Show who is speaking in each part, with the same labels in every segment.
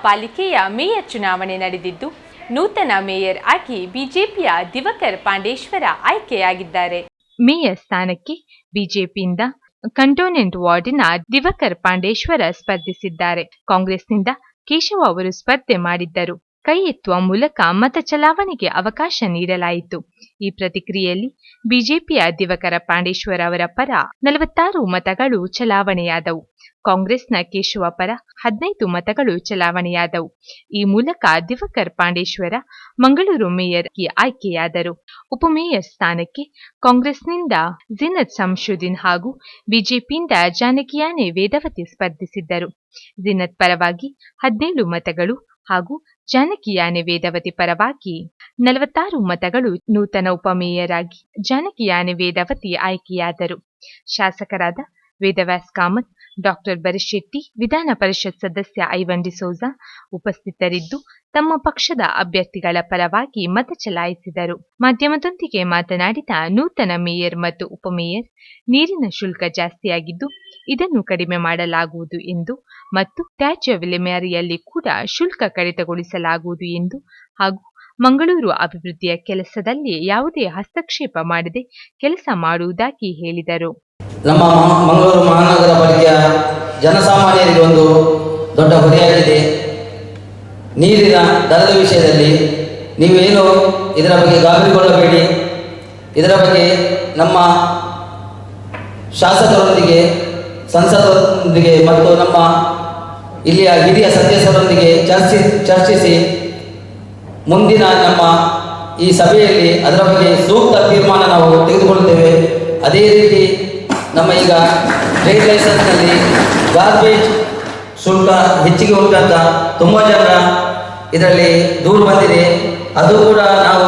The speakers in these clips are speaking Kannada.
Speaker 1: ಪಾಲಿಕೆಯ ಮೇಯರ್ ಚುನಾವಣೆ ನಡೆದಿದ್ದು ನೂತನ ಮೇಯರ್ ಆಗಿ ಬಿಜೆಪಿಯ ದಿವಾಕರ್ ಪಾಂಡೇಶ್ವರ ಆಯ್ಕೆಯಾಗಿದ್ದಾರೆ. ಮೇಯರ್ ಸ್ಥಾನಕ್ಕೆ ಬಿಜೆಪಿಯಿಂದ ಕಂಟೋನ್ಮೆಂಟ್ ವಾರ್ಡಿನ ದಿವಾಕರ್ ಪಾಂಡೇಶ್ವರ ಸ್ಪರ್ಧಿಸಿದ್ದಾರೆ. ಕಾಂಗ್ರೆಸ್ನಿಂದ ಕೇಶವ ಅವರು ಸ್ಪರ್ಧೆ ಮಾಡಿದ್ದರು. ಕೈ ಎತ್ತುವ ಮೂಲಕ ಮತ ಚಲಾವಣೆಗೆ ಅವಕಾಶ ನೀಡಲಾಯಿತು. ಈ ಪ್ರತಿಕ್ರಿಯೆಯಲ್ಲಿ ಬಿಜೆಪಿಯ ದಿವಾಕರ ಪಾಂಡೇಶ್ವರ ಅವರ ಪರ 46 ಮತಗಳು ಚಲಾವಣೆಯಾದವು. ಕಾಂಗ್ರೆಸ್ನ ಕೇಶವ ಪರ 15 ಮತಗಳು ಚಲಾವಣೆಯಾದವು. ಈ ಮೂಲಕ ದಿವಾಕರ್ ಪಾಂಡೇಶ್ವರ ಮಂಗಳೂರು ಮೇಯರ್ ಆಯ್ಕೆಯಾದರು. ಉಪಮೇಯರ್ ಸ್ಥಾನಕ್ಕೆ ಕಾಂಗ್ರೆಸ್ನಿಂದ ಜಿನತ್ ಶಂಶುದ್ದೀನ್ ಹಾಗೂ ಬಿಜೆಪಿಯಿಂದ ಜಾನಕಿಯಾನೆ ವೇದವತಿ ಸ್ಪರ್ಧಿಸಿದ್ದರು. ಜಿನತ್ ಪರವಾಗಿ 17 ಮತಗಳು ಹಾಗೂ ಜಾನಕಿಯಾನೆ ವೇದವತಿ ಪರವಾಗಿ 46 ಮತಗಳು. ನೂತನ ಉಪಮೇಯರ್ ಆಗಿ ಜಾನಕಿಯಾನೆ ವೇದವತಿ ಆಯ್ಕೆಯಾದರು. ಶಾಸಕರಾದ ವೇದವ್ಯಾಸ್ ಕಾಮತ್, ಡಾಕ್ಟರ್ ಬರಿಶೆಟ್ಟಿ, ವಿಧಾನ ಪರಿಷತ್ ಸದಸ್ಯ ಐವನ್ ಡಿಸೋಜ ಉಪಸ್ಥಿತರಿದ್ದು ತಮ್ಮ ಪಕ್ಷದ ಅಭ್ಯರ್ಥಿಗಳ ಪರವಾಗಿ ಮತ ಚಲಾಯಿಸಿದರು. ಮಾಧ್ಯಮದೊಂದಿಗೆ ಮಾತನಾಡಿದ ನೂತನ ಮೇಯರ್ ಮತ್ತು ಉಪಮೇಯರ್, ನೀರಿನ ಶುಲ್ಕ ಜಾಸ್ತಿಯಾಗಿದ್ದು ಇದನ್ನು ಕಡಿಮೆ ಮಾಡಲಾಗುವುದು ಎಂದು ಮತ್ತು ತ್ಯಾಜ್ಯ ವಿಲೇವಾರಿಯಲ್ಲಿ ಕೂಡ ಶುಲ್ಕ ಕಡಿತಗೊಳಿಸಲಾಗುವುದು ಎಂದು ಹಾಗೂ ಮಂಗಳೂರು ಅಭಿವೃದ್ಧಿಯ ಕೆಲಸದಲ್ಲಿ ಯಾವುದೇ ಹಸ್ತಕ್ಷೇಪ ಮಾಡದೆ ಕೆಲಸ ಮಾಡುವುದಾಗಿ ಹೇಳಿದರು.
Speaker 2: ನಮ್ಮ ಮಂಗಳೂರು ಮಹಾನಗರ ಪಾಲಿಕೆಯ ಜನಸಾಮಾನ್ಯರಿಗೆ ಒಂದು ದೊಡ್ಡ ಹೊರೆಯಾಗಿದೆ. ನೀರಿನ ದರದ ವಿಷಯದಲ್ಲಿ ನೀವೇನು ಇದರ ಬಗ್ಗೆ ಗಾಬರಿಗೊಳ್ಳಬೇಡಿ. ಇದರ ಬಗ್ಗೆ ನಮ್ಮ ಶಾಸಕರೊಂದಿಗೆ, ಸಂಸದರೊಂದಿಗೆ ಮತ್ತು ನಮ್ಮ ಇಲ್ಲಿಯ ಹಿರಿಯ ಸದಸ್ಯರೊಂದಿಗೆ ಚರ್ಚಿಸಿ ಮುಂದಿನ ನಮ್ಮ ಈ ಸಭೆಯಲ್ಲಿ ಅದರ ಬಗ್ಗೆ ಸೂಕ್ತ ತೀರ್ಮಾನ ನಾವು ತೆಗೆದುಕೊಳ್ಳುತ್ತೇವೆ. ಅದೇ ರೀತಿ ನಮ್ಮ ಈಗ ಟ್ರೇಡ್ ಲೈಸೆನ್ಸ್ನಲ್ಲಿ ಗಾರ್ಬೇಜ್ ಶುಲ್ಕ ಹೆಚ್ಚಿಗೆ ಉಂಟು ಅಂತ ತುಂಬ ಜನ ಇದರಲ್ಲಿ ದೂರು ಬಂದಿದೆ. ಅದು ಕೂಡ ನಾವು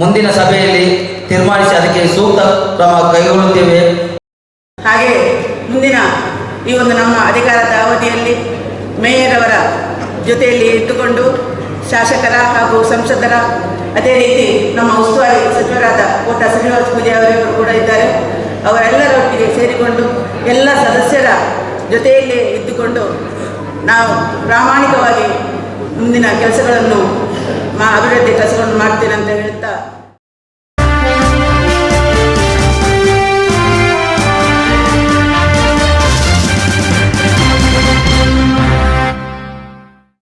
Speaker 2: ಮುಂದಿನ ಸಭೆಯಲ್ಲಿ ತೀರ್ಮಾನಿಸಿ ಅದಕ್ಕೆ ಸೂಕ್ತ ಕ್ರಮ ಕೈಗೊಳ್ಳುತ್ತೇವೆ.
Speaker 3: ಹಾಗೆ ಮುಂದಿನ ಈ ಒಂದು ನಮ್ಮ ಅಧಿಕಾರದ ಅವಧಿಯಲ್ಲಿ ಮೇಯರ್ ಅವರ ಜೊತೆಯಲ್ಲಿ ಇಟ್ಟುಕೊಂಡು ಶಾಸಕರ ಹಾಗೂ ಸಂಸದರ, ಅದೇ ರೀತಿ ನಮ್ಮ ಉಸ್ತುವಾರಿ ಸಚಿವರಾದ ಕೋಟ ಶ್ರೀನಿವಾಸ ಪೂಜೆ ಅವರಿವರು ಕೂಡ ಇದ್ದಾರೆ. ಅವರೆಲ್ಲರೊಟ್ಟಿಗೆ ಸೇರಿಕೊಂಡು ಎಲ್ಲ ಸದಸ್ಯರ ಜೊತೆಯಲ್ಲೇ ಇದ್ದುಕೊಂಡು ನಾವು ಪ್ರಾಮಾಣಿಕವಾಗಿ ಮುಂದಿನ ಕೆಲಸಗಳನ್ನು ಅಭಿವೃದ್ಧಿ ಕೆಲಸಗಳನ್ನು ಮಾಡ್ತೇನೆ ಅಂತ ಹೇಳ್ತಾ